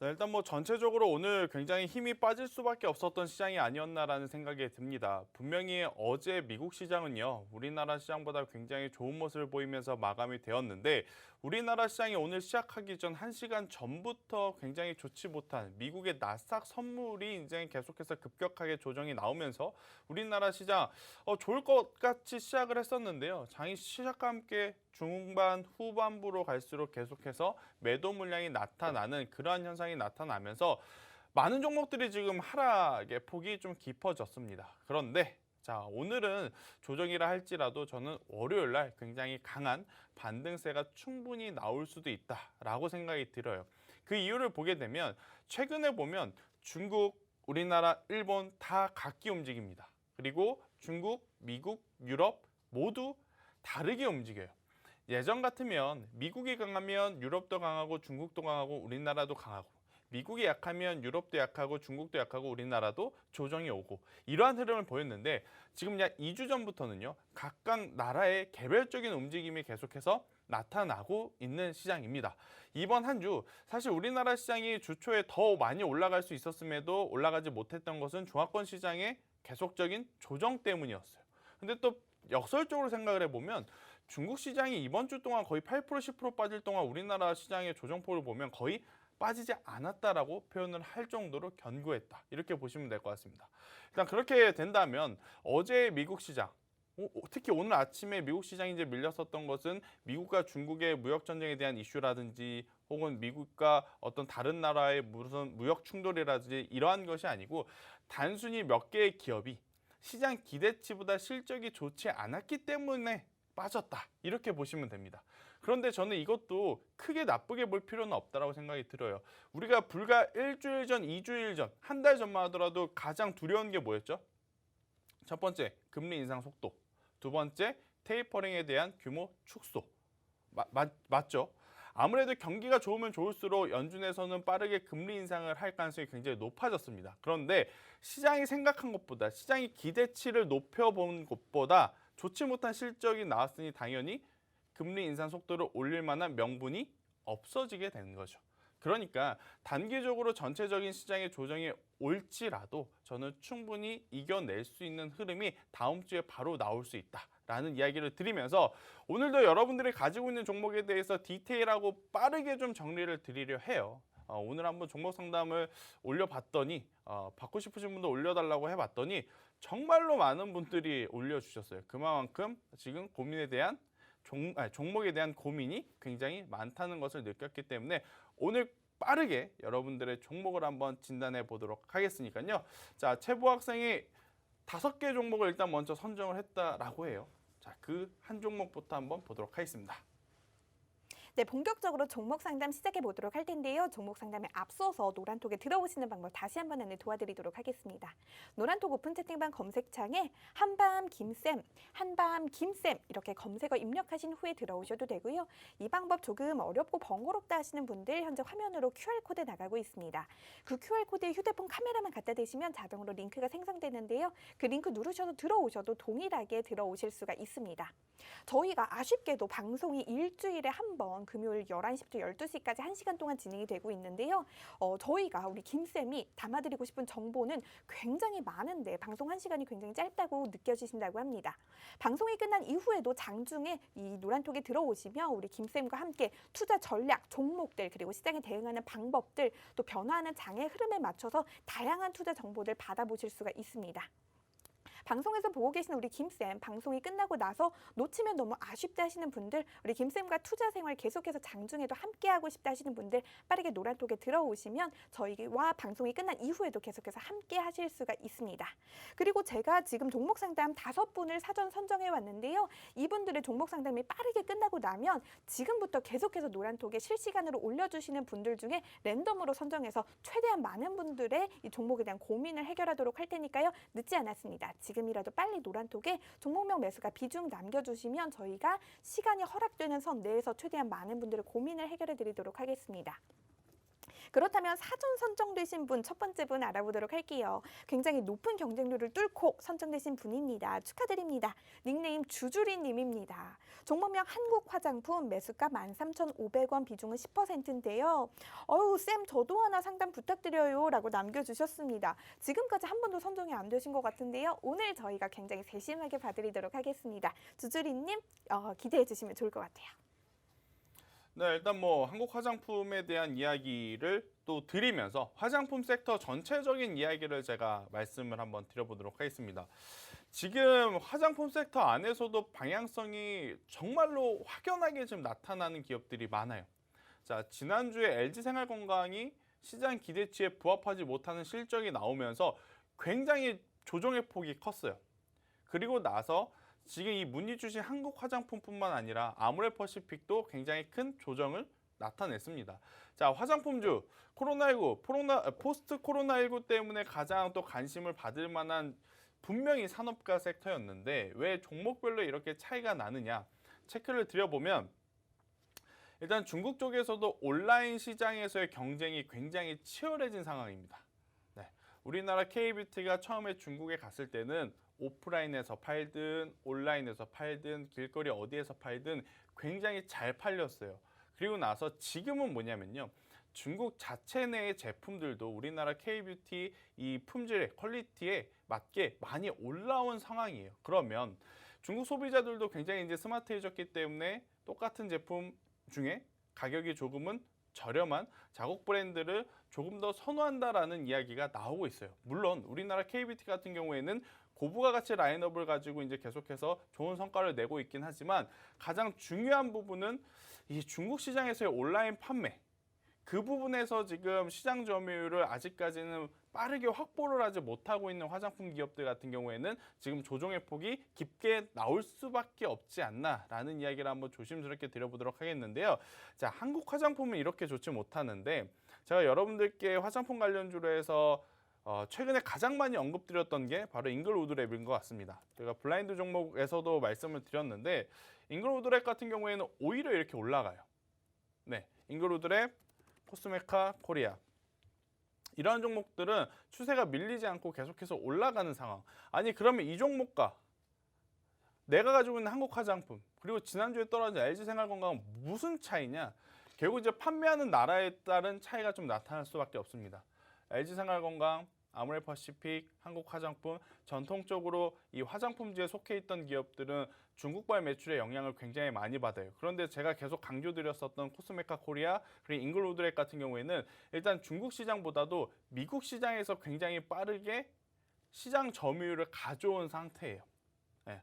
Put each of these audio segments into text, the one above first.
일단 뭐 전체적으로 오늘 굉장히 힘이 빠질 수밖에 없었던 시장이 아니었나라는 생각이 듭니다. 분명히 어제 미국 시장은요, 우리나라 시장보다 굉장히 좋은 모습을 보이면서 마감이 되었는데, 우리나라 시장이 오늘 시작하기 전 1시간 전부터 굉장히 좋지 못한 미국의 나스닥 선물이 이제 계속해서 급격하게 조정이 나오면서 우리나라 시장 좋을 것 같이 시작을 했었는데요. 장이 시작과 함께 중반 후반부로 갈수록 계속해서 매도 물량이 나타나는 그러한 현상이 나타나면서 많은 종목들이 지금 하락의 폭이 좀 깊어졌습니다. 그런데 자, 오늘은 조정이라 할지라도 저는 월요일 날 굉장히 강한 반등세가 충분히 나올 수도 있다라고 생각이 들어요. 그 이유를 보게 되면 최근에 보면 중국, 우리나라, 일본 다 각기 움직입니다. 그리고 중국, 미국, 유럽 모두 다르게 움직여요. 예전 같으면 미국이 강하면 유럽도 강하고 중국도 강하고 우리나라도 강하고, 미국이 약하면 유럽도 약하고 중국도 약하고 우리나라도 조정이 오고, 이러한 흐름을 보였는데 지금 약 2주 전부터는요, 각각 나라의 개별적인 움직임이 계속해서 나타나고 있는 시장입니다. 이번 한 주 사실 우리나라 시장이 주초에 더 많이 올라갈 수 있었음에도 올라가지 못했던 것은 종합권 시장의 계속적인 조정 때문이었어요. 근데 또 역설적으로 생각을 해보면 중국 시장이 이번 주 동안 거의 8% 10% 빠질 동안 우리나라 시장의 조정폭을 보면 거의 빠지지 않았다라고 표현을 할 정도로 견고했다, 이렇게 보시면 될 것 같습니다. 일단 그렇게 된다면 어제 미국 시장, 특히 오늘 아침에 미국 시장이 이제 밀렸었던 것은 미국과 중국의 무역 전쟁에 대한 이슈라든지 혹은 미국과 어떤 다른 나라의 무슨 무역 충돌이라든지 이러한 것이 아니고 단순히 몇 개의 기업이 시장 기대치보다 실적이 좋지 않았기 때문에 빠졌다, 이렇게 보시면 됩니다. 그런데 저는 이것도 크게 나쁘게 볼 필요는 없다고 생각이 들어요. 우리가 불과 일주일 전, 2주일 전, 한 달 전만 하더라도 가장 두려운 게 뭐였죠? 첫 번째, 금리 인상 속도. 두 번째, 테이퍼링에 대한 규모 축소. 맞죠? 아무래도 경기가 좋으면 좋을수록 연준에서는 빠르게 금리 인상을 할 가능성이 굉장히 높아졌습니다. 그런데 시장이 생각한 것보다, 시장이 기대치를 높여본 것보다 좋지 못한 실적이 나왔으니 당연히 금리 인상 속도를 올릴 만한 명분이 없어지게 되는 거죠. 그러니까 단기적으로 전체적인 시장의 조정이 올지라도 저는 충분히 이겨낼 수 있는 흐름이 다음 주에 바로 나올 수 있다라는 이야기를 드리면서 오늘도 여러분들이 가지고 있는 종목에 대해서 디테일하고 빠르게 좀 정리를 드리려 해요. 오늘 한번 종목 상담을 올려봤더니 받고 싶으신 분도 올려달라고 해봤더니 정말로 많은 분들이 올려주셨어요. 그만큼 지금 고민에 대한 종목에 대한 고민이 굉장히 많다는 것을 느꼈기 때문에 오늘 빠르게 여러분들의 종목을 한번 진단해 보도록 하겠으니까요. 자, 최보 학생이 5개 종목을 일단 먼저 선정을 했다라고 해요. 자, 그 한 종목부터 한번 보도록 하겠습니다. 네, 본격적으로 종목 상담 시작해 보도록 할 텐데요. 종목 상담에 앞서서 노란톡에 들어오시는 방법 다시 한번 안내 도와드리도록 하겠습니다. 노란톡 오픈 채팅방 검색창에 한밤 김쌤, 한밤 김쌤 이렇게 검색어 입력하신 후에 들어오셔도 되고요. 이 방법 조금 어렵고 번거롭다 하시는 분들 현재 화면으로 QR코드 나가고 있습니다. 그 QR코드에 휴대폰 카메라만 갖다 대시면 자동으로 링크가 생성되는데요. 그 링크 누르셔서 들어오셔도 동일하게 들어오실 수가 있습니다. 저희가 아쉽게도 방송이 일주일에 한 번 금요일 11시부터 12시까지 1시간 동안 진행이 되고 있는데요. 저희가 우리 김쌤이 담아드리고 싶은 정보는 굉장히 많은데 방송 1시간이 굉장히 짧다고 느껴지신다고 합니다. 방송이 끝난 이후에도 장중에 이 노란톡에 들어오시면 우리 김쌤과 함께 투자 전략, 종목들 그리고 시장에 대응하는 방법들 또 변화하는 장의 흐름에 맞춰서 다양한 투자 정보들 받아보실 수가 있습니다. 방송에서 보고 계신 우리 김쌤, 방송이 끝나고 나서 놓치면 너무 아쉽다 하시는 분들, 우리 김쌤과 투자 생활 계속해서 장중에도 함께하고 싶다 하시는 분들 빠르게 노란톡에 들어오시면 저희와 방송이 끝난 이후에도 계속해서 함께 하실 수가 있습니다. 그리고 제가 지금 종목 상담 5분을 사전 선정해 왔는데요. 이분들의 종목 상담이 빠르게 끝나고 나면 지금부터 계속해서 노란톡에 실시간으로 올려주시는 분들 중에 랜덤으로 선정해서 최대한 많은 분들의 이 종목에 대한 고민을 해결하도록 할 테니까요. 늦지 않았습니다. 지금이라도 빨리 노란톡에 종목명 매수가 비중 남겨주시면 저희가 시간이 허락되는 선 내에서 최대한 많은 분들의 고민을 해결해 드리도록 하겠습니다. 그렇다면 사전 선정되신 분, 첫 번째 분 알아보도록 할게요. 굉장히 높은 경쟁률을 뚫고 선정되신 분입니다. 축하드립니다. 닉네임 주주리님입니다. 종목명 한국화장품, 매수가 13,500원, 비중은 10%인데요. 쌤 저도 하나 상담 부탁드려요 라고 남겨주셨습니다. 지금까지 한 번도 선정이 안 되신 것 같은데요. 오늘 저희가 굉장히 세심하게 봐드리도록 하겠습니다. 주주리님 기대해 주시면 좋을 것 같아요. 네, 일단 뭐 한국 화장품에 대한 이야기를 또 드리면서 화장품 섹터 전체적인 이야기를 제가 말씀을 한번 드려보도록 하겠습니다. 지금 화장품 섹터 안에서도 방향성이 정말로 확연하게 지금 나타나는 기업들이 많아요. 자, 지난주에 LG생활건강이 시장 기대치에 부합하지 못하는 실적이 나오면서 굉장히 조정의 폭이 컸어요. 그리고 나서 지금 이 문의 주신 한국 화장품뿐만 아니라 아모레퍼시픽도 굉장히 큰 조정을 나타냈습니다. 자, 화장품주 코로나19, 포스트 코로나19 때문에 가장 또 관심을 받을 만한 분명히 산업과 섹터였는데 왜 종목별로 이렇게 차이가 나느냐 체크를 드려보면 일단 중국 쪽에서도 온라인 시장에서의 경쟁이 굉장히 치열해진 상황입니다. 네, 우리나라 K뷰티가 처음에 중국에 갔을 때는 오프라인에서 팔든 온라인에서 팔든 길거리 어디에서 팔든 굉장히 잘 팔렸어요. 그리고 나서 지금은 뭐냐면요. 중국 자체 내의 제품들도 우리나라 K뷰티 이 품질의 퀄리티에 맞게 많이 올라온 상황이에요. 그러면 중국 소비자들도 굉장히 이제 스마트해졌기 때문에 똑같은 제품 중에 가격이 조금은 저렴한 자국 브랜드를 조금 더 선호한다라는 이야기가 나오고 있어요. 물론 우리나라 K뷰티 같은 경우에는 고부가 가치 라인업을 가지고 이제 계속해서 좋은 성과를 내고 있긴 하지만 가장 중요한 부분은 이 중국 시장에서의 온라인 판매 그 부분에서 지금 시장 점유율을 아직까지는 빠르게 확보를 하지 못하고 있는 화장품 기업들 같은 경우에는 지금 조정의 폭이 깊게 나올 수밖에 없지 않나라는 이야기를 한번 조심스럽게 드려보도록 하겠는데요. 자, 한국 화장품은 이렇게 좋지 못하는데 제가 여러분들께 화장품 관련주로 해서 최근에 가장 많이 언급드렸던 게 바로 잉글우드랩인 것 같습니다. 제가 블라인드 종목에서도 말씀을 드렸는데 잉글우드랩 같은 경우에는 오히려 이렇게 올라가요. 네, 잉글우드랩, 코스메카, 코리아 이러한 종목들은 추세가 밀리지 않고 계속해서 올라가는 상황. 아니 그러면 이 종목과 내가 가지고 있는 한국 화장품 그리고 지난주에 떨어진 LG생활건강은 무슨 차이냐? 결국 이제 판매하는 나라에 따른 차이가 좀 나타날 수밖에 없습니다. LG생활건강, 아모레퍼시픽, 한국화장품 전통적으로 이 화장품지에 속해 있던 기업들은 중국발 매출의 영향을 굉장히 많이 받아요. 그런데 제가 계속 강조드렸었던 코스메카 코리아 그리고 잉글우드랩 같은 경우에는 일단 중국 시장보다도 미국 시장에서 굉장히 빠르게 시장 점유율을 가져온 상태예요. 네.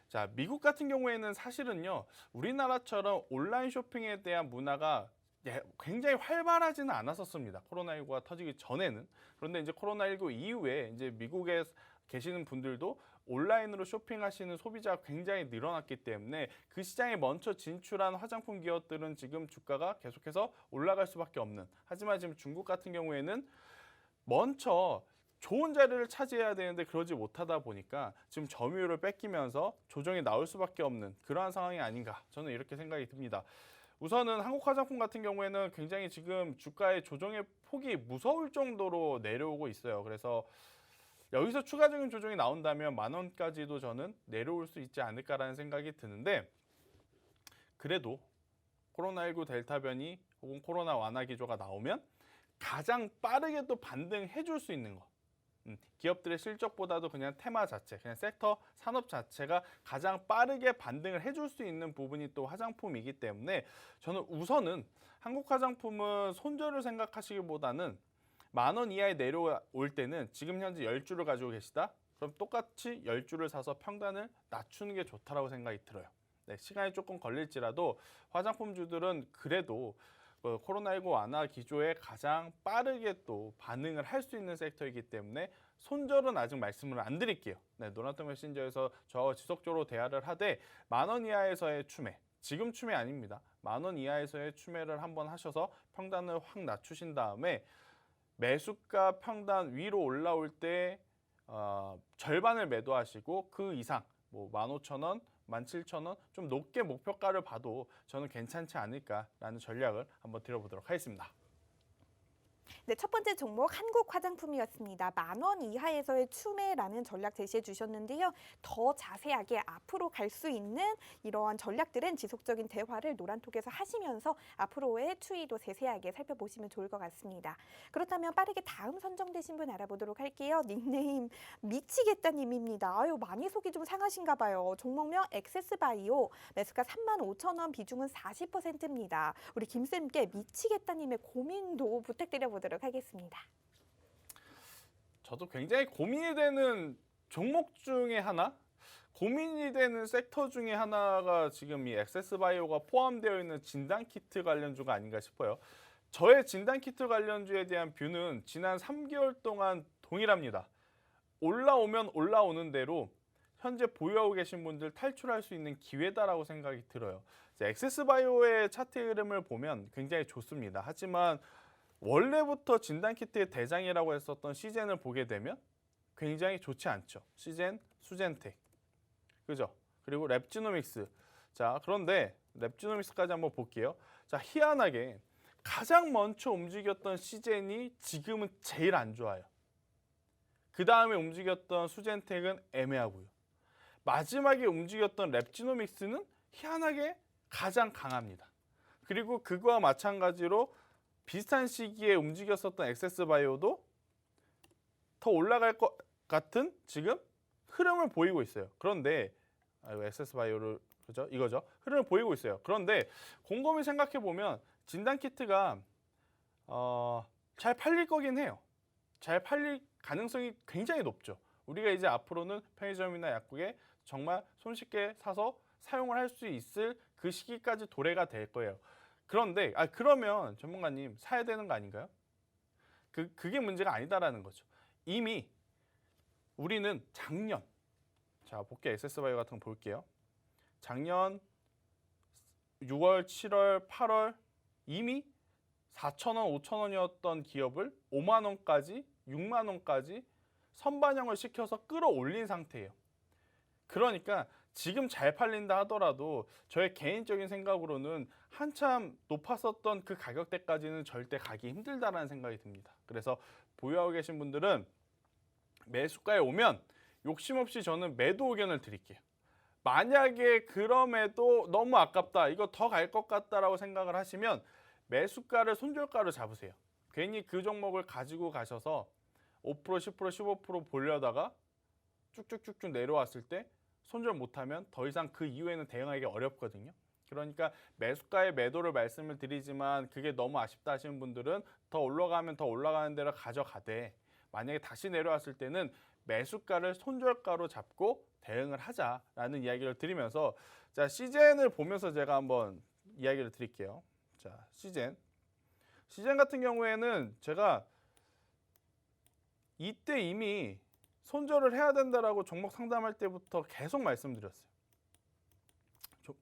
자, 미국 같은 경우에는 사실은요 우리나라처럼 온라인 쇼핑에 대한 문화가 굉장히 활발하지는 않았었습니다. 코로나19가 터지기 전에는. 그런데 이제 코로나19 이후에 이제 미국에 계시는 분들도 온라인으로 쇼핑하시는 소비자가 굉장히 늘어났기 때문에 그 시장에 먼저 진출한 화장품 기업들은 지금 주가가 계속해서 올라갈 수밖에 없는. 하지만 지금 중국 같은 경우에는 먼저 좋은 자리를 차지해야 되는데 그러지 못하다 보니까 지금 점유율을 뺏기면서 조정이 나올 수밖에 없는 그러한 상황이 아닌가 저는 이렇게 생각이 듭니다. 우선은 한국 화장품 같은 경우에는 굉장히 지금 주가의 조정의 폭이 무서울 정도로 내려오고 있어요. 그래서 여기서 추가적인 조정이 나온다면 10,000원까지도 저는 내려올 수 있지 않을까라는 생각이 드는데 그래도 코로나19 델타 변이 혹은 코로나 완화 기조가 나오면 가장 빠르게 또 반등해 줄 수 있는 거. 기업들의 실적보다도 그냥 테마 자체, 그냥 섹터 산업 자체가 가장 빠르게 반등을 해줄 수 있는 부분이 또 화장품이기 때문에 저는 우선은 한국 화장품은 손절을 생각하시기보다는 10,000원 이하에 내려올 때는 지금 현재 10주를 가지고 계시다? 그럼 똑같이 10주를 사서 평단을 낮추는 게 좋다라고 생각이 들어요. 네, 시간이 조금 걸릴지라도 화장품주들은 그래도 코로나19 완화 기조에 가장 빠르게 또 반응을 할 수 있는 섹터이기 때문에 손절은 아직 말씀을 안 드릴게요. 네, 노란통 메신저에서 저와 지속적으로 대화를 하되 10,000원 이하에서의 추매, 지금 추매 아닙니다. 10,000원 이하에서의 추매를 한번 하셔서 평단을 확 낮추신 다음에 매수가 평단 위로 올라올 때 절반을 매도하시고 그 이상 뭐 15,000원 17,000원 좀 높게 목표가를 봐도 저는 괜찮지 않을까라는 전략을 한번 드려보도록 하겠습니다. 네, 첫 번째 종목 한국 화장품이었습니다. 10,000원 이하에서의 추매라는 전략 제시해 주셨는데요. 더 자세하게 앞으로 갈 수 있는 이러한 전략들은 지속적인 대화를 노란톡에서 하시면서 앞으로의 추이도 세세하게 살펴보시면 좋을 것 같습니다. 그렇다면 빠르게 다음 선정되신 분 알아보도록 할게요. 닉네임 미치겠다님입니다. 아유, 많이 속이 좀 상하신가 봐요. 종목명 엑세스바이오, 매수가 35,000원, 비중은 40%입니다. 우리 김쌤께 미치겠다님의 고민도 부탁드려보도록 하겠습니다. 저도 굉장히 고민이 되는 종목 중에 하나, 고민이 되는 섹터 중에 하나가 지금 이 액세스바이오가 포함되어 있는 진단키트 관련주가 아닌가 싶어요. 저의 진단키트 관련주에 대한 뷰는 지난 3개월 동안 동일합니다. 올라오면 올라오는 대로 현재 보유하고 계신 분들 탈출할 수 있는 기회다라고 생각이 들어요. 액세스바이오의 차트 흐름을 보면 굉장히 좋습니다. 하지만 원래부터 진단키트의 대장이라고 했었던 시젠을 보게 되면 굉장히 좋지 않죠. 시젠, 수젠텍, 그죠? 그리고 랩지노믹스. 자, 그런데 랩지노믹스까지 한번 볼게요. 자, 희한하게 가장 먼저 움직였던 시젠이 지금은 제일 안 좋아요. 그 다음에 움직였던 수젠텍은 애매하고요. 마지막에 움직였던 랩지노믹스는 희한하게 가장 강합니다. 그리고 그거와 마찬가지로 비슷한 시기에 움직였었던 액세스바이오도 더 올라갈 것 같은 지금 흐름을 보이고 있어요. 그런데 액세스바이오를 그죠? 이거죠. 흐름을 보이고 있어요. 그런데 곰곰이 생각해 보면 진단키트가 잘 팔릴 거긴 해요. 잘 팔릴 가능성이 굉장히 높죠. 우리가 이제 앞으로는 편의점이나 약국에 정말 손쉽게 사서 사용을 할 수 있을 그 시기까지 도래가 될 거예요. 그런데 그러면 전문가님 사야 되는 거 아닌가요? 그게 문제가 아니다라는 거죠. 이미 우리는 작년, 자 볼게요. 액세스바이오 같은 거 볼게요. 작년 6월, 7월, 8월 이미 4,000원, 5,000원이었던 기업을 5만 원까지, 6만 원까지 선반영을 시켜서 끌어올린 상태예요. 그러니까 지금 잘 팔린다 하더라도 저의 개인적인 생각으로는 한참 높았었던 그 가격대까지는 절대 가기 힘들다라는 생각이 듭니다. 그래서 보유하고 계신 분들은 매수가에 오면 욕심 없이 저는 매도 의견을 드릴게요. 만약에 그럼에도 너무 아깝다, 이거 더 갈 것 같다라고 생각을 하시면 매수가를 손절가로 잡으세요. 괜히 그 종목을 가지고 가셔서 5%, 10%, 15% 보려다가 쭉쭉쭉쭉 내려왔을 때 손절 못하면 더 이상 그 이후에는 대응하기가 어렵거든요. 그러니까 매수가의 매도를 말씀을 드리지만 그게 너무 아쉽다 하시는 분들은 더 올라가면 더 올라가는 대로 가져가되, 만약에 다시 내려왔을 때는 매수가를 손절가로 잡고 대응을 하자라는 이야기를 드리면서, 자, 시젠을 보면서 제가 한번 이야기를 드릴게요. 자, 시젠 같은 경우에는 제가 이때 이미 손절을 해야 된다라고 종목 상담할 때부터 계속 말씀드렸어요.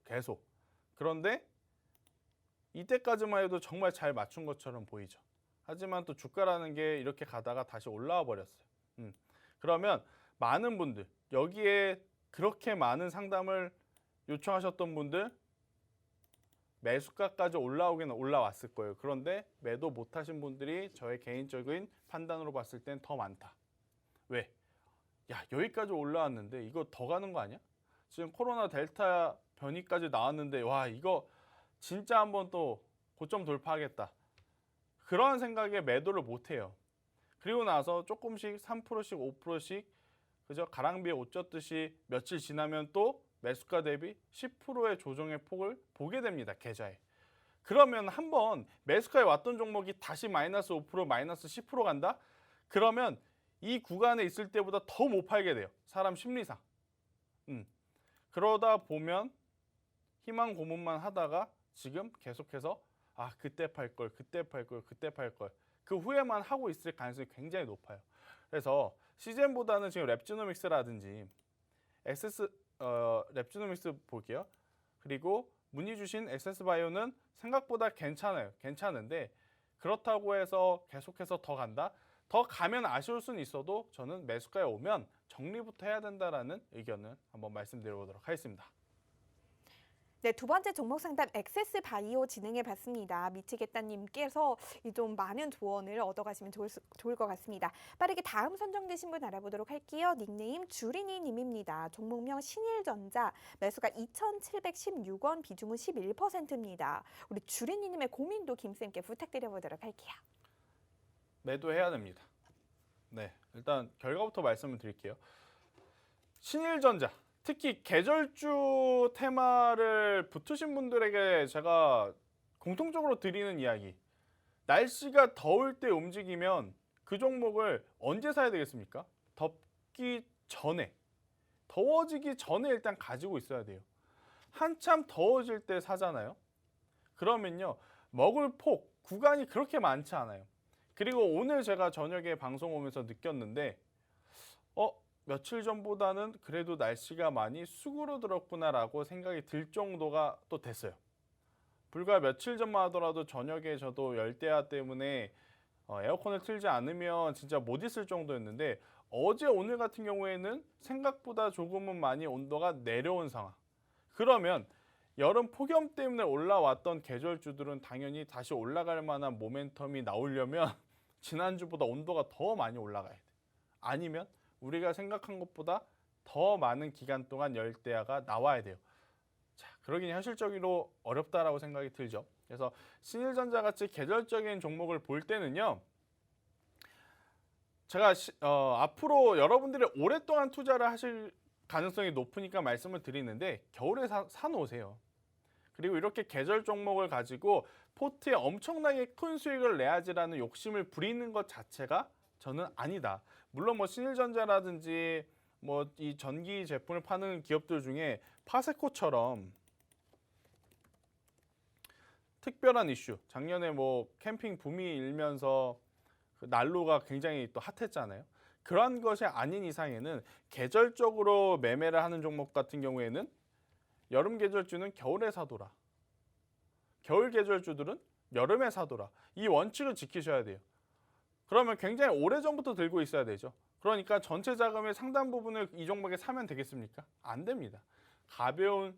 계속. 그런데 이때까지만 해도 정말 잘 맞춘 것처럼 보이죠. 하지만 또 주가라는 게 이렇게 가다가 다시 올라와 버렸어요. 그러면 많은 분들, 여기에 그렇게 많은 상담을 요청하셨던 분들, 매수가까지 올라오기는 올라왔을 거예요. 그런데 매도 못하신 분들이 저의 개인적인 판단으로 봤을 땐 더 많다. 왜? 야, 여기까지 올라왔는데 이거 더 가는 거 아니야? 지금 코로나 델타 변이까지 나왔는데 와, 이거 진짜 한번 또 고점 돌파하겠다. 그런 생각에 매도를 못 해요. 그리고 나서 조금씩 3%씩 5%씩 그죠? 가랑비에 옷 젖듯이 며칠 지나면 또 매수가 대비 10%의 조정의 폭을 보게 됩니다. 계좌에. 그러면 한번 매수가에 왔던 종목이 다시 마이너스 5%, 마이너스 10% 간다? 그러면 이 구간에 있을 때보다 더 못 팔게 돼요. 사람 심리상. 그러다 보면 희망 고문만 하다가 지금 계속해서 그때 팔 걸, 그때 팔 걸, 그때 팔 걸. 그 후에만 하고 있을 가능성이 굉장히 높아요. 그래서 시젠보다는 지금 랩지노믹스라든지 랩지노믹스 볼게요. 그리고 문의 주신 액세스바이오는 생각보다 괜찮은데 그렇다고 해서 계속해서 더 간다? 더 가면 아쉬울 수는 있어도 저는 매수가에 오면 정리부터 해야 된다라는 의견을 한번 말씀드려보도록 하겠습니다. 네, 두 번째 종목 상담 엑세스 바이오 진행해 봤습니다. 미치겠다님께서 좀 많은 조언을 얻어가시면 좋을 것 같습니다. 빠르게 다음 선정되신 분 알아보도록 할게요. 닉네임 주린이님입니다. 종목명 신일전자, 매수가 2,716원, 비중은 11%입니다. 우리 주린이님의 고민도 김쌤께 부탁드려보도록 할게요. 매도해야 됩니다. 네, 일단 결과부터 말씀을 드릴게요. 신일전자, 특히 계절주 테마를 붙으신 분들에게 제가 공통적으로 드리는 이야기. 날씨가 더울 때 움직이면 그 종목을 언제 사야 되겠습니까? 덥기 전에, 더워지기 전에 일단 가지고 있어야 돼요. 한참 더워질 때 사잖아요. 그러면요, 먹을 폭, 구간이 그렇게 많지 않아요. 그리고 오늘 제가 저녁에 방송 오면서 느꼈는데 며칠 전보다는 그래도 날씨가 많이 수그러들었구나라고 생각이 들 정도가 또 됐어요. 불과 며칠 전만 하더라도 저녁에 저도 열대야 때문에 에어컨을 틀지 않으면 진짜 못 있을 정도였는데 어제 오늘 같은 경우에는 생각보다 조금은 많이 온도가 내려온 상황. 그러면 여름 폭염 때문에 올라왔던 계절주들은 당연히 다시 올라갈 만한 모멘텀이 나오려면 지난주보다 온도가 더 많이 올라가야 돼. 아니면 우리가 생각한 것보다 더 많은 기간 동안 열대야가 나와야 돼요. 자, 그러긴 현실적으로 어렵다라고 생각이 들죠. 그래서 신일전자 같이 계절적인 종목을 볼 때는요. 제가 앞으로 여러분들이 오랫동안 투자를 하실 가능성이 높으니까 말씀을 드리는데 겨울에 사놓으세요. 그리고 이렇게 계절 종목을 가지고 포트에 엄청나게 큰 수익을 내야지라는 욕심을 부리는 것 자체가 저는 아니다. 물론 뭐 신일전자라든지 뭐 이 전기 제품을 파는 기업들 중에 파세코처럼 특별한 이슈, 작년에 뭐 캠핑 붐이 일면서 그 난로가 굉장히 또 핫했잖아요. 그러한 것이 아닌 이상에는 계절적으로 매매를 하는 종목 같은 경우에는 여름 계절주는 겨울에 사둬라. 겨울 계절주들은 여름에 사둬라. 이 원칙을 지키셔야 돼요. 그러면 굉장히 오래전부터 들고 있어야 되죠. 그러니까 전체 자금의 상당 부분을 이 종목에 사면 되겠습니까? 안 됩니다. 가벼운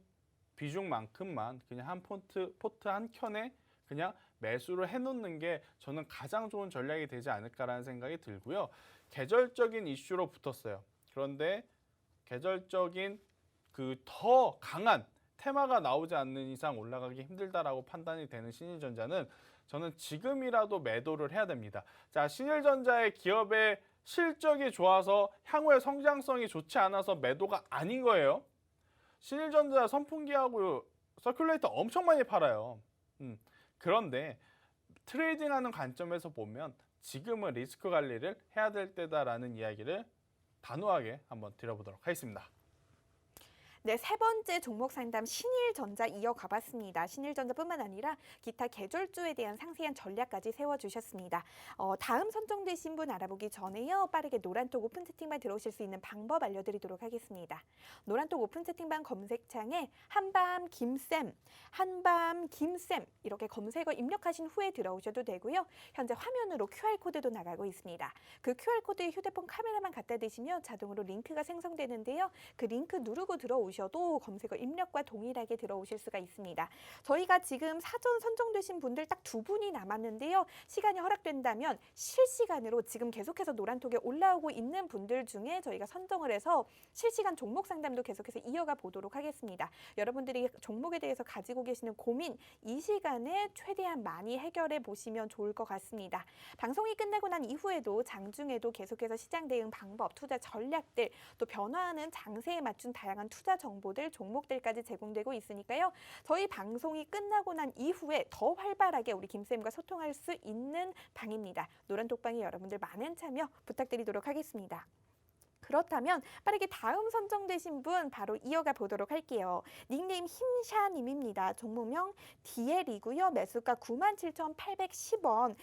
비중만큼만 그냥 한 포트 한 켠에 그냥 매수를 해놓는 게 저는 가장 좋은 전략이 되지 않을까라는 생각이 들고요. 계절적인 이슈로 붙었어요. 그런데 계절적인 그 더 강한 테마가 나오지 않는 이상 올라가기 힘들다라고 판단이 되는 신일전자는 저는 지금이라도 매도를 해야 됩니다. 자, 신일전자의 기업의 실적이 좋아서 향후의 성장성이 좋지 않아서 매도가 아닌 거예요. 신일전자 선풍기하고 서큘레이터 엄청 많이 팔아요. 그런데 트레이딩하는 관점에서 보면 지금은 리스크 관리를 해야 될 때다라는 이야기를 단호하게 한번 드려보도록 하겠습니다. 네, 세 번째 종목 상담 신일전자 이어가 봤습니다. 신일전자뿐만 아니라 기타 계절주에 대한 상세한 전략까지 세워주셨습니다. 다음 선정되신 분 알아보기 전에요. 빠르게 노란톡 오픈 채팅방 들어오실 수 있는 방법 알려드리도록 하겠습니다. 노란톡 오픈 채팅방 검색창에 한밤 김쌤, 한밤 김쌤 이렇게 검색어 입력하신 후에 들어오셔도 되고요. 현재 화면으로 QR코드도 나가고 있습니다. 그 QR코드에 휴대폰 카메라만 갖다 대시면 자동으로 링크가 생성되는데요. 그 링크 누르고 들어오셔도 검색어 입력과 동일하게 들어오실 수가 있습니다. 저희가 지금 사전 선정되신 분들 딱 2분이 남았는데요. 시간이 허락된다면 실시간으로 지금 계속해서 노란톡에 올라오고 있는 분들 중에 저희가 선정을 해서 실시간 종목 상담도 계속해서 이어가 보도록 하겠습니다. 여러분들이 종목에 대해서 가지고 계시는 고민 이 시간에 최대한 많이 해결해 보시면 좋을 것 같습니다. 방송이 끝나고 난 이후에도 장중에도 계속해서 시장 대응 방법, 투자 전략들, 또 변화하는 장세에 맞춘 다양한 투자 정보들, 종목들까지 제공되고 있으니까요. 저희 방송이 끝나고 난 이후에 더 활발하게 우리 김쌤과 소통할 수 있는 방입니다. 노란톡방에 여러분들 많은 참여 부탁드리도록 하겠습니다. 그렇다면 빠르게 다음 선정되신 분 바로 이어가 보도록 할게요. 닉네임 힘샤님입니다. 종목명 DL이고요. 매수가 97,810원,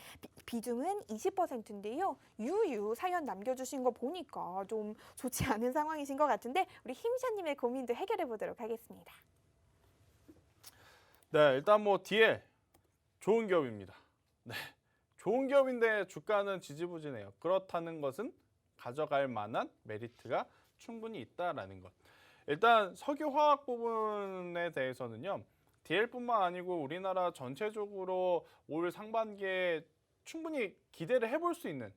비중은 20%인데요. 유유 사연 남겨주신 거 보니까 좀 좋지 않은 상황이신 것 같은데 우리 힘샤님의 고민도 해결해 보도록 하겠습니다. 네, 일단 뭐 DL 좋은 기업입니다. 네, 좋은 기업인데 주가는 지지부진해요. 그렇다는 것은 가져갈 만한 메리트가 충분히 있다라는 것. 일단 석유화학 부분에 대해서는요. DL뿐만 아니고 우리나라 전체적으로 올 상반기에 충분히 기대를 해볼 수 있는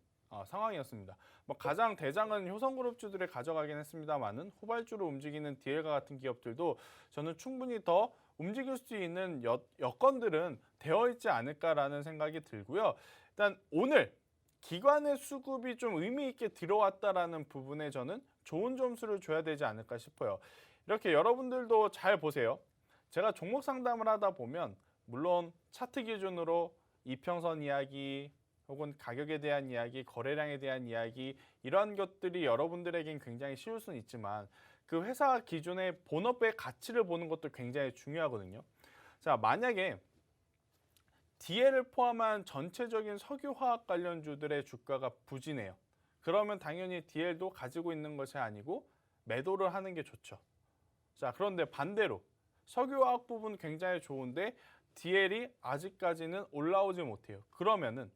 상황이었습니다. 뭐 가장 대장은 효성그룹주들이 가져가긴 했습니다만은 후발주로 움직이는 DL과 같은 기업들도 저는 충분히 더 움직일 수 있는 여건들은 되어 있지 않을까라는 생각이 들고요. 일단 오늘 기관의 수급이 좀 의미 있게 들어왔다라는 부분에 저는 좋은 점수를 줘야 되지 않을까 싶어요. 이렇게 여러분들도 잘 보세요. 제가 종목 상담을 하다 보면 물론 차트 기준으로 이평선 이야기 혹은 가격에 대한 이야기, 거래량에 대한 이야기 이러한 것들이 여러분들에겐 굉장히 쉬울 수는 있지만 그 회사 기준의 본업의 가치를 보는 것도 굉장히 중요하거든요. 자, 만약에 DL을 포함한 전체적인 석유화학 관련주들의 주가가 부진해요. 그러면 당연히 DL도 가지고 있는 것이 아니고 매도를 하는 게 좋죠. 자, 그런데 반대로 석유화학 부분 굉장히 좋은데 DL이 아직까지는 올라오지 못해요. 그러면은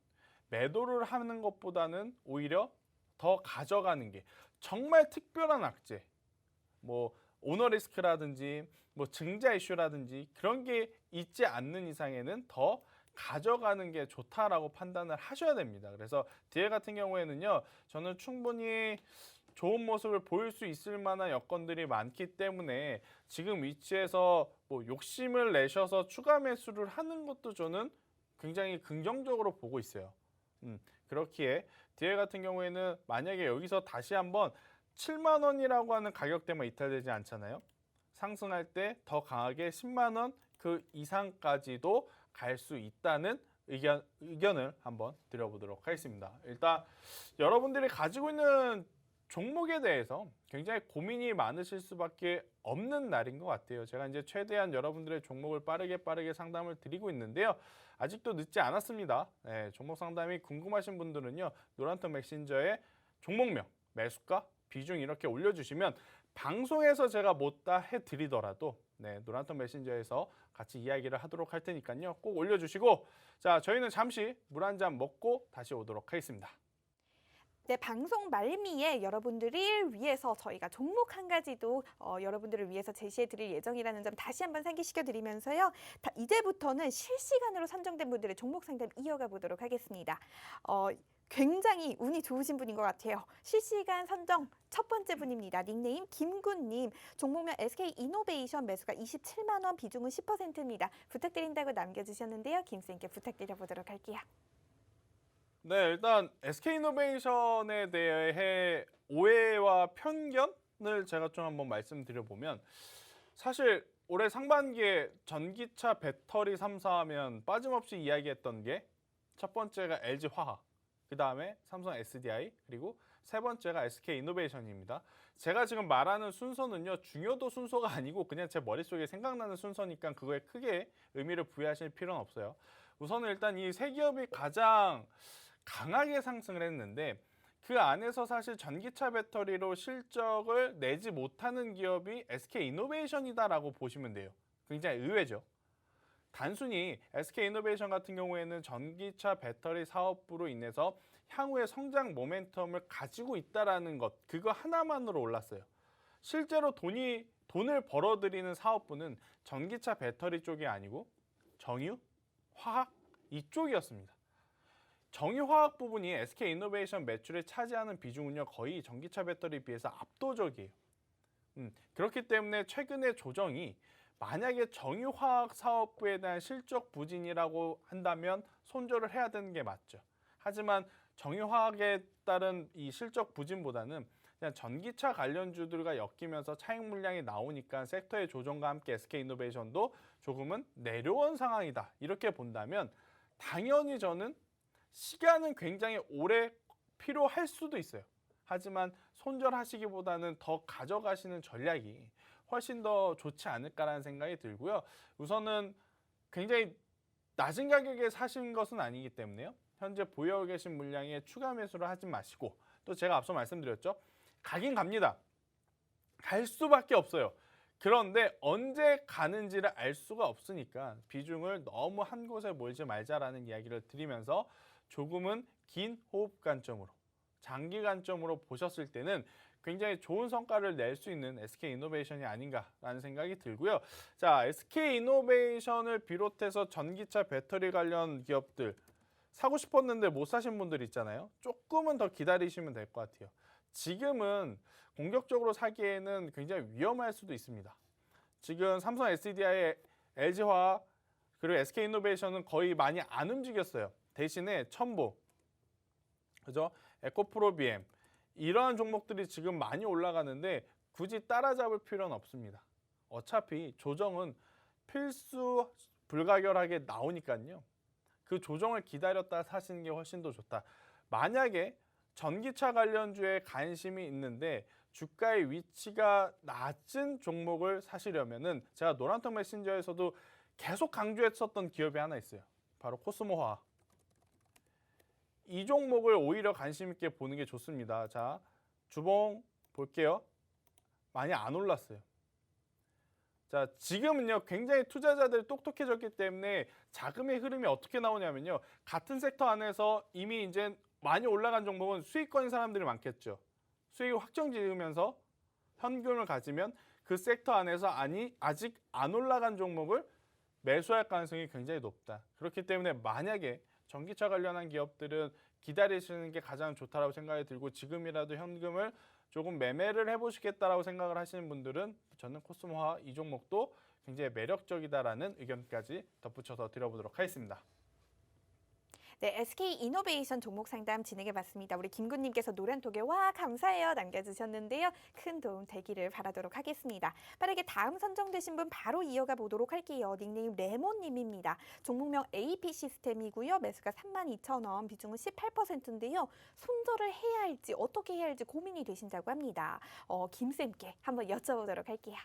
매도를 하는 것보다는 오히려 더 가져가는 게 정말 특별한 악재, 뭐 오너리스크라든지 뭐 증자 이슈라든지 그런 게 있지 않는 이상에는 더 가져가는 게 좋다라고 판단을 하셔야 됩니다. 그래서 DL 같은 경우에는요, 저는 충분히 좋은 모습을 보일 수 있을 만한 여건들이 많기 때문에 지금 위치에서 뭐 욕심을 내셔서 추가 매수를 하는 것도 저는 굉장히 긍정적으로 보고 있어요. 그렇기에 DL 같은 경우에는 만약에 여기서 다시 한번 7만 원이라고 하는 가격대만 이탈되지 않잖아요. 상승할 때 더 강하게 10만 원 그 이상까지도 갈 수 있다는 의견을 한번 드려보도록 하겠습니다. 일단 여러분들이 가지고 있는 종목에 대해서 굉장히 고민이 많으실 수밖에 없는 날인 것 같아요. 제가 이제 최대한 여러분들의 종목을 빠르게 상담을 드리고 있는데요. 아직도 늦지 않았습니다. 네, 종목 상담이 궁금하신 분들은요. 노란톤 메신저에 종목명, 매수가, 비중 이렇게 올려주시면 방송에서 제가 못다 해드리더라도 노란톤 메신저에서 같이 이야기를 하도록 할 테니까요. 꼭 올려주시고 자, 저희는 잠시 물 한 잔 먹고 다시 오도록 하겠습니다. 네, 방송 말미에 여러분들을 위해서 저희가 종목 한 가지도 여러분들을 위해서 제시해 드릴 예정이라는 점 다시 한번 상기시켜 드리면서요. 이제부터는 실시간으로 선정된 분들의 종목 상담 이어가 보도록 하겠습니다. 굉장히 운이 좋으신 분인 것 같아요. 실시간 선정 첫 번째 분입니다. 닉네임 김군님. 종목명 SK이노베이션 매수가 27만 원, 비중은 10%입니다. 부탁드린다고 남겨주셨는데요. 김쌤께 부탁드려 보도록 할게요. 네, 일단 SK이노베이션에 대해 오해와 편견을 제가 좀 한번 말씀드려보면 사실 올해 상반기에 전기차 배터리 3사 하면 빠짐없이 이야기했던 게 첫 번째가 LG화학, 그 다음에 삼성 SDI, 그리고 세 번째가 SK이노베이션입니다. 제가 지금 말하는 순서는요, 중요도 순서가 아니고 그냥 제 머릿속에 생각나는 순서니까 그거에 크게 의미를 부여하실 필요는 없어요. 우선은 일단 이 세 기업이 가장 강하게 상승을 했는데 그 안에서 사실 전기차 배터리로 실적을 내지 못하는 기업이 SK이노베이션이다라고 보시면 돼요. 굉장히 의외죠. 단순히 SK이노베이션 같은 경우에는 전기차 배터리 사업부로 인해서 향후의 성장 모멘텀을 가지고 있다라는 것, 그거 하나만으로 올랐어요. 실제로 돈을 벌어들이는 사업부는 전기차 배터리 쪽이 아니고 정유, 화학 이쪽이었습니다. 정유화학 부분이 SK이노베이션 매출에 차지하는 비중은요, 거의 전기차 배터리에 비해서 압도적이에요. 그렇기 때문에 최근의 조정이 만약에 정유화학 사업부에 대한 실적 부진이라고 한다면 손절을 해야 되는 게 맞죠. 하지만 정유화학에 따른 이 실적 부진보다는 그냥 전기차 관련주들과 엮이면서 차익 물량이 나오니까 섹터의 조정과 함께 SK이노베이션도 조금은 내려온 상황이다. 이렇게 본다면 당연히 저는 시간은 굉장히 오래 필요할 수도 있어요. 하지만 손절하시기보다는 더 가져가시는 전략이 훨씬 더 좋지 않을까라는 생각이 들고요. 우선은 굉장히 낮은 가격에 사신 것은 아니기 때문에요. 현재 보유하고 계신 물량에 추가 매수를 하지 마시고 또 제가 앞서 말씀드렸죠. 가긴 갑니다. 갈 수밖에 없어요. 그런데 언제 가는지를 알 수가 없으니까 비중을 너무 한 곳에 몰지 말자라는 이야기를 드리면서 조금은 긴 호흡 관점으로 장기 관점으로 보셨을 때는 굉장히 좋은 성과를 낼 수 있는 SK이노베이션이 아닌가라는 생각이 들고요. 자, SK이노베이션을 비롯해서 전기차 배터리 관련 기업들 사고 싶었는데 못 사신 분들 있잖아요. 조금은 더 기다리시면 될 것 같아요. 지금은 공격적으로 사기에는 굉장히 위험할 수도 있습니다. 지금 삼성 SDI, LG화학 그리고 SK이노베이션은 거의 많이 안 움직였어요. 대신에 첨보, 그죠? 에코프로비엠 이러한 종목들이 지금 많이 올라가는데 굳이 따라잡을 필요는 없습니다. 어차피 조정은 필수 불가결하게 나오니까요. 그 조정을 기다렸다 사시는 게 훨씬 더 좋다. 만약에 전기차 관련주에 관심이 있는데 주가의 위치가 낮은 종목을 사시려면은 제가 노란톡 메신저에서도 계속 강조했었던 기업이 하나 있어요. 바로 코스모화학. 이 종목을 오히려 관심 있게 보는 게 좋습니다. 자, 주봉 볼게요. 많이 안 올랐어요. 자, 지금은요 굉장히 투자자들이 똑똑해졌기 때문에 자금의 흐름이 어떻게 나오냐면요. 같은 섹터 안에서 이미 이제 많이 올라간 종목은 수익권인 사람들이 많겠죠. 수익을 확정 지으면서 현금을 가지면 그 섹터 안에서 아직 안 올라간 종목을 매수할 가능성이 굉장히 높다. 그렇기 때문에 만약에 전기차 관련한 기업들은 기다리시는 게 가장 좋다라고 생각이 들고 지금이라도 현금을 조금 매매를 해보시겠다라고 생각을 하시는 분들은 저는 코스모화 이 종목도 굉장히 매력적이다라는 의견까지 덧붙여서 드려보도록 하겠습니다. 네, SK이노베이션 종목 상담 진행해봤습니다. 우리 김군님께서 노란톡에 와 감사해요 남겨주셨는데요. 큰 도움 되기를 바라도록 하겠습니다. 빠르게 다음 선정되신 분 바로 이어가 보도록 할게요. 닉네임 레몬님입니다. 종목명 AP 시스템이고요. 매수가 32,000원, 비중은 18%인데요. 손절을 해야 할지 어떻게 해야 할지 고민이 되신다고 합니다. 김쌤께 한번 여쭤보도록 할게요.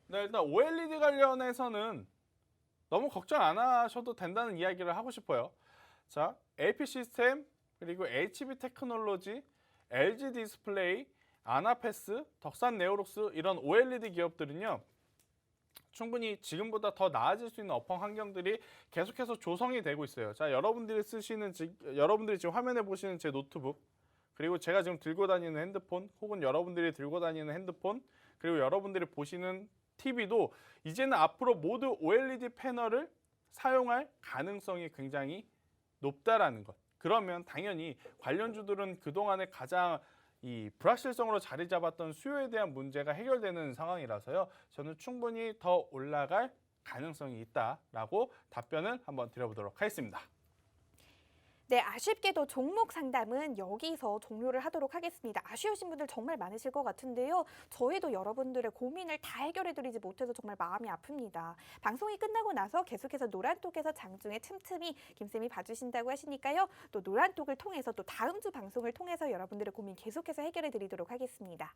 네, 일단 OLED 관련해서는 너무 걱정 안 하셔도 된다는 이야기를 하고 싶어요. 자, AP 시스템, 그리고 HB 테크놀로지, LG 디스플레이, 아나페스, 덕산 네오룩스 이런 OLED 기업들은요. 충분히 지금보다 더 나아질 수 있는 업황 환경들이 계속해서 조성이 되고 있어요. 자, 여러분들이 지금 화면에 보시는 제 노트북, 그리고 제가 지금 들고 다니는 핸드폰, 혹은 여러분들이 들고 다니는 핸드폰, 그리고 여러분들이 보시는 TV도 이제는 앞으로 모두 OLED 패널을 사용할 가능성이 굉장히 높다라는 것. 그러면 당연히 관련주들은 그동안에 가장 이 불확실성으로 자리 잡았던 수요에 대한 문제가 해결되는 상황이라서요. 저는 충분히 더 올라갈 가능성이 있다라고 답변을 한번 드려보도록 하겠습니다. 네, 아쉽게도 종목 상담은 여기서 종료를 하도록 하겠습니다. 아쉬우신 분들 정말 많으실 것 같은데요. 저희도 여러분들의 고민을 다 해결해드리지 못해서 정말 마음이 아픕니다. 방송이 끝나고 나서 계속해서 노란톡에서 장중에 틈틈이 김쌤이 봐주신다고 하시니까요. 또 노란톡을 통해서 또 다음 주 방송을 통해서 여러분들의 고민 계속해서 해결해드리도록 하겠습니다.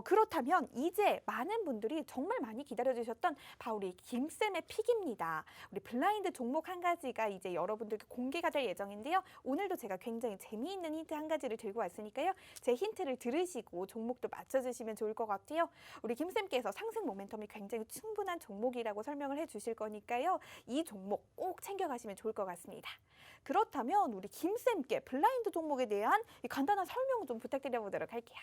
그렇다면 이제 많은 분들이 정말 많이 기다려주셨던 바로 우리 김쌤의 픽입니다. 우리 블라인드 종목 한 가지가 이제 여러분들께 공개가 될 예정인데요. 오늘도 제가 굉장히 재미있는 힌트 한 가지를 들고 왔으니까요. 제 힌트를 들으시고 종목도 맞춰주시면 좋을 것 같아요. 우리 김쌤께서 상승 모멘텀이 굉장히 충분한 종목이라고 설명을 해주실 거니까요. 이 종목 꼭 챙겨가시면 좋을 것 같습니다. 그렇다면 우리 김쌤께 블라인드 종목에 대한 이 간단한 설명 좀 부탁드려보도록 할게요.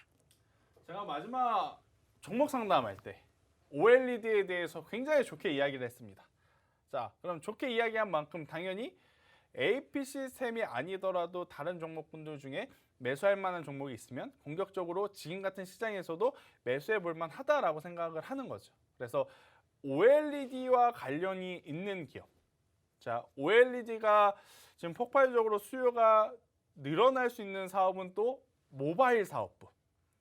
제가 마지막 종목 상담할 때 OLED에 대해서 굉장히 좋게 이야기를 했습니다. 자, 그럼 좋게 이야기한 만큼 당연히 AP 시스템이 아니더라도 다른 종목분들 중에 매수할 만한 종목이 있으면 공격적으로 지금 같은 시장에서도 매수해 볼 만하다라고 생각을 하는 거죠. 그래서 OLED와 관련이 있는 기업. 자, OLED가 지금 폭발적으로 수요가 늘어날 수 있는 사업은 또 모바일 사업부.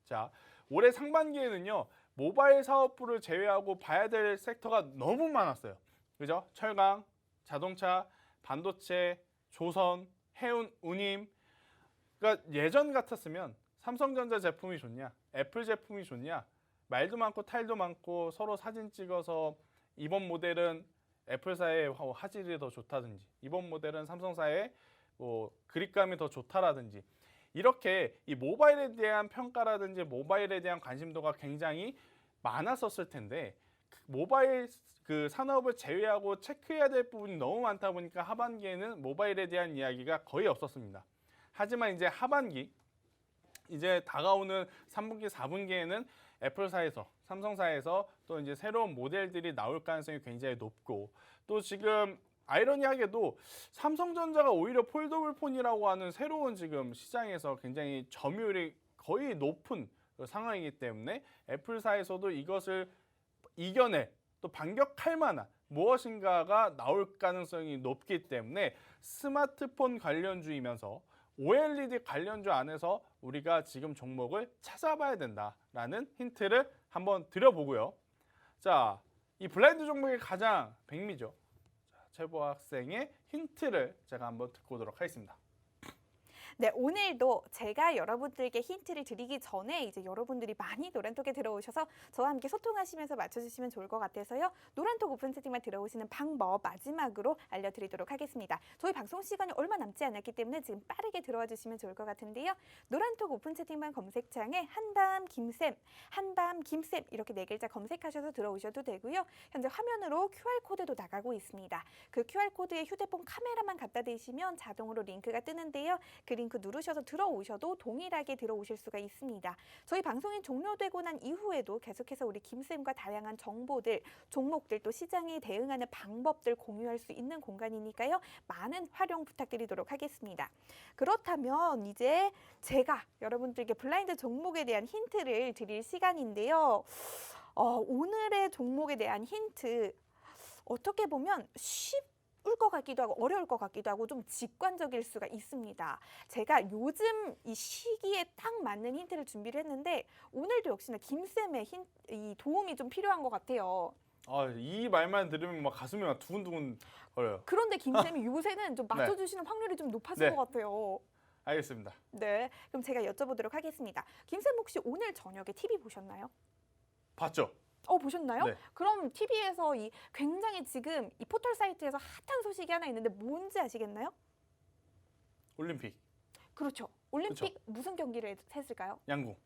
자, 올해 상반기에는요. 모바일 사업부를 제외하고 봐야 될 섹터가 너무 많았어요. 그죠? 철강, 자동차, 반도체, 조선, 해운, 운임. 그러니까 예전 같았으면 삼성전자 제품이 좋냐, 애플 제품이 좋냐, 말도 많고 탈도 많고 서로 사진 찍어서 이번 모델은 애플사의 화질이 더 좋다든지 이번 모델은 삼성사의 그립감이 더 좋다라든지 이렇게 이 모바일에 대한 평가라든지 모바일에 대한 관심도가 굉장히 많았었을 텐데 모바일 그 산업을 제외하고 체크해야 될 부분이 너무 많다 보니까 하반기에는 모바일에 대한 이야기가 거의 없었습니다. 하지만 이제 하반기 이제 다가오는 3분기, 4분기에는 애플사에서, 삼성사에서 또 이제 새로운 모델들이 나올 가능성이 굉장히 높고, 또 지금 아이러니하게도 삼성전자가 오히려 폴더블 폰이라고 하는 새로운 지금 시장에서 굉장히 점유율이 거의 높은 상황이기 때문에 애플사에서도 이것을 이겨낼, 또 반격할 만한 무엇인가가 나올 가능성이 높기 때문에 스마트폰 관련주이면서 OLED 관련주 안에서 우리가 지금 종목을 찾아봐야 된다라는 힌트를 한번 드려보고요. 자, 이 블라인드 종목의 가장 백미죠. 최보 학생의 힌트를 제가 한번 듣고 오도록 하겠습니다. 네, 오늘도 제가 여러분들께 힌트를 드리기 전에 이제 여러분들이 많이 노란톡에 들어오셔서 저와 함께 소통하시면서 맞춰주시면 좋을 것 같아서요. 노란톡 오픈 채팅만 들어오시는 방법 마지막으로 알려드리도록 하겠습니다. 저희 방송 시간이 얼마 남지 않았기 때문에 지금 빠르게 들어와 주시면 좋을 것 같은데요. 노란톡 오픈 채팅방 검색창에 한밤 김쌤, 한밤 김쌤 이렇게 4글자 검색하셔서 들어오셔도 되고요. 현재 화면으로 QR코드도 나가고 있습니다. 그 QR코드에 휴대폰 카메라만 갖다 대시면 자동으로 링크가 뜨는데요. 그 링크 누르셔서 들어오셔도 동일하게 들어오실 수가 있습니다. 저희 방송이 종료되고 난 이후에도 계속해서 우리 김쌤과 다양한 정보들, 종목들 또 시장에 대응하는 방법들 공유할 수 있는 공간이니까요. 많은 활용 부탁드리도록 하겠습니다. 그렇다면 이제 제가 여러분들께 블라인드 종목에 대한 힌트를 드릴 시간인데요. 오늘의 종목에 대한 힌트 어떻게 보면 쉽을 것 같기도 하고 어려울 것 같기도 하고 좀 직관적일 수가 있습니다. 제가 요즘 이 시기에 딱 맞는 힌트를 준비를 했는데 오늘도 역시나 김쌤의 이 도움이 좀 필요한 것 같아요. 이 말만 들으면 막 가슴이 막 두근두근 거려요. 그런데 김쌤이 요새는 좀 맞춰주시는 확률이 좀 높아진 네. 것 같아요. 알겠습니다. 네, 그럼 제가 여쭤보도록 하겠습니다. 김쌤 혹시 오늘 저녁에 TV 보셨나요? 봤죠? 보셨나요? 네. 그럼 TV에서 이 굉장히 지금 이 포털 사이트에서 핫한 소식이 하나 있는데 뭔지 아시겠나요? 올림픽, 그렇죠. 올림픽 그쵸. 무슨 경기를 했을까요? 양궁.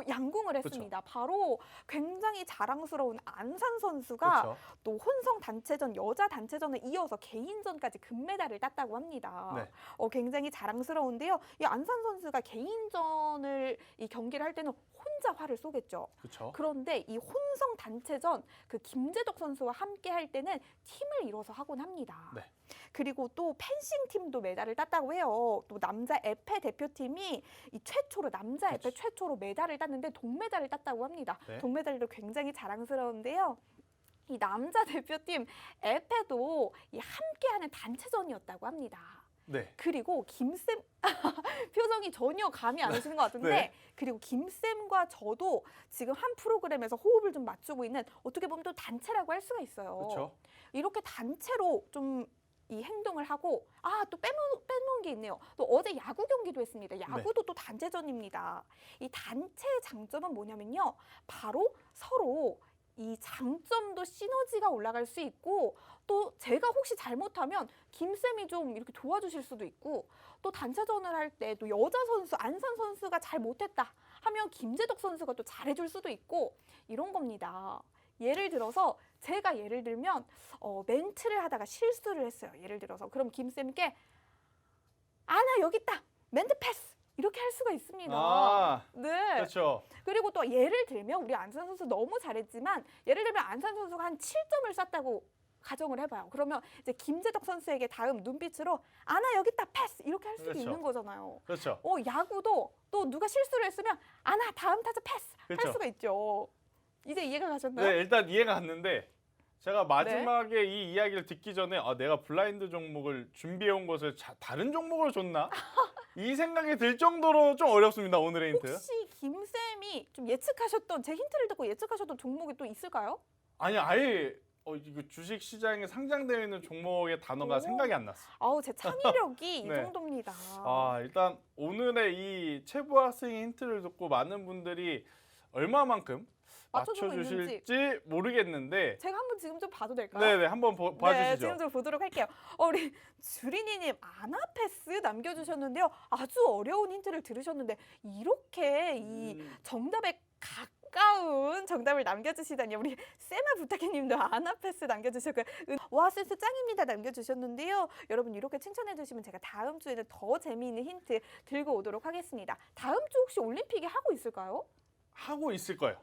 양궁을 했습니다. 바로 굉장히 자랑스러운 안산 선수가 그렇죠. 또 혼성 단체전, 여자 단체전을 이어서 개인전까지 금메달을 땄다고 합니다. 네. 굉장히 자랑스러운데요. 이 안산 선수가 개인전을 이 경기를 할 때는 혼자 활을 쏘겠죠. 그렇죠. 그런데 이 혼성 단체전 그 김재덕 선수와 함께 할 때는 팀을 이뤄서 하곤 합니다. 네. 그리고 또 펜싱 팀도 메달을 땄다고 해요. 또 남자 에페 대표팀이 이 최초로 남자 에페 그렇죠. 최초로 메달을 땄는데 동메달을 땄다고 합니다. 네. 동메달도 굉장히 자랑스러운데요. 이 남자 대표팀 에페도 이 함께하는 단체전이었다고 합니다. 네. 그리고 김쌤 표정이 전혀 감이 안 오시는 것 같은데 네. 그리고 김쌤과 저도 지금 한 프로그램에서 호흡을 좀 맞추고 있는 어떻게 보면 또 단체라고 할 수가 있어요. 그렇죠. 이렇게 단체로 좀 이 행동을 하고 또 빼놓은 게 있네요. 또 어제 야구 경기도 했습니다. 야구도 또 단체전입니다. 이 단체의 장점은 뭐냐면요. 바로 서로 이 장점도 시너지가 올라갈 수 있고 또 제가 혹시 잘못하면 김쌤이 좀 이렇게 도와주실 수도 있고 또 단체전을 할 때 또 여자 선수 안산 선수가 잘 못했다 하면 김재덕 선수가 또 잘해줄 수도 있고 이런 겁니다. 예를 들어서 제가 예를 들면 멘트를 하다가 실수를 했어요. 예를 들어서 그럼 김쌤께 나 여기 있다 멘트 패스 이렇게 할 수가 있습니다. 네. 그렇죠. 그리고 또 예를 들면 우리 안산 선수 너무 잘했지만 예를 들면 안산 선수가 한 7점을 쐈다고 가정을 해봐요. 그러면 이제 김재덕 선수에게 다음 눈빛으로 나 여기 있다 패스 이렇게 할 수도 그렇죠. 있는 거잖아요. 그렇죠. 야구도 또 누가 실수를 했으면 나 다음 타자 패스 그렇죠. 할 수가 있죠. 이제 이해가 가셨나요? 네, 일단 이해가 갔는데 제가 마지막에 이 이야기를 듣기 전에 내가 블라인드 종목을 준비해 온 것을 다른 종목으로 줬나? 이 생각이 들 정도로 좀 어렵습니다. 오늘의 힌트. 혹시 김쌤이 좀 예측하셨던 제 힌트를 듣고 예측하셨던 종목이 또 있을까요? 아니 아예 이거 주식 시장에 상장되어 있는 종목의 단어가 생각이 안 났어. 제 창의력이 이 네. 정도입니다. 일단 오늘의 이 최보 학생의 힌트를 듣고 많은 분들이 얼마만큼 맞춰주고 맞춰주실지 모르겠는데 제가 한번 지금 좀 봐도 될까요? 네네 한번 네, 봐주시죠. 지금 좀 보도록 할게요. 우리 주린이님 아나패스 남겨주셨는데요. 아주 어려운 힌트를 들으셨는데 이렇게 이 정답에 가까운 정답을 남겨주시다니 우리 세마 부탁해님도 아나패스 남겨주셨고요. 와 센스 짱입니다 남겨주셨는데요. 여러분 이렇게 칭찬해주시면 제가 다음 주에는 더 재미있는 힌트 들고 오도록 하겠습니다. 다음 주 혹시 올림픽이 하고 있을까요? 하고 있을 거예요.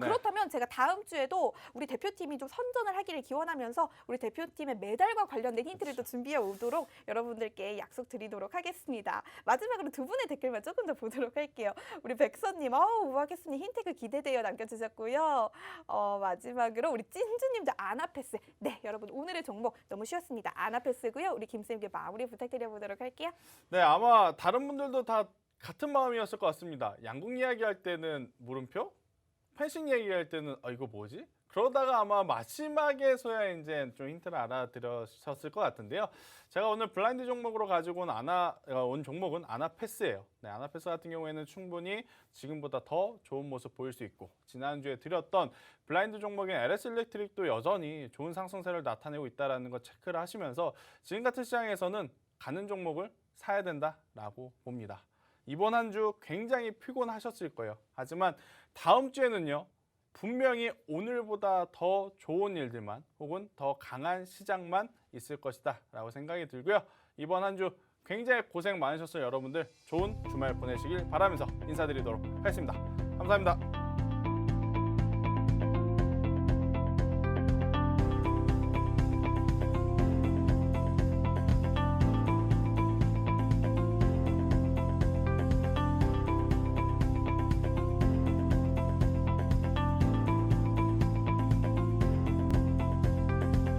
네. 그렇다면 제가 다음 주에도 우리 대표팀이 좀 선전을 하기를 기원하면서 우리 대표팀의 메달과 관련된 힌트를 또 준비해 오도록 여러분들께 약속드리도록 하겠습니다. 마지막으로 두 분의 댓글만 조금 더 보도록 할게요. 우리 백선님, 우아겠습니다. 힌트가 기대돼요 남겨주셨고요. 마지막으로 우리 찐주님도 아나패스. 네, 여러분 오늘의 종목 너무 쉬웠습니다. 아나패스고요. 우리 김쌤께 마무리 부탁드려보도록 할게요. 네, 아마 다른 분들도 다 같은 마음이었을 것 같습니다. 양궁 이야기할 때는 물음표, 펜싱 얘기할 때는 이거 뭐지? 그러다가 아마 마지막에서야 이제 좀 힌트를 알아들으셨을 것 같은데요. 제가 오늘 블라인드 종목으로 가지고 온 종목은 아나패스예요. 네, 아나패스 같은 경우에는 충분히 지금보다 더 좋은 모습 보일 수 있고 지난주에 드렸던 블라인드 종목인 LS 일렉트릭도 여전히 좋은 상승세를 나타내고 있다는 거 체크를 하시면서 지금 같은 시장에서는 가는 종목을 사야 된다라고 봅니다. 이번 한 주 굉장히 피곤하셨을 거예요. 하지만 다음 주에는요. 분명히 오늘보다 더 좋은 일들만 혹은 더 강한 시장만 있을 것이다 라고 생각이 들고요. 이번 한 주 굉장히 고생 많으셨어요. 여러분들 좋은 주말 보내시길 바라면서 인사드리도록 하겠습니다. 감사합니다.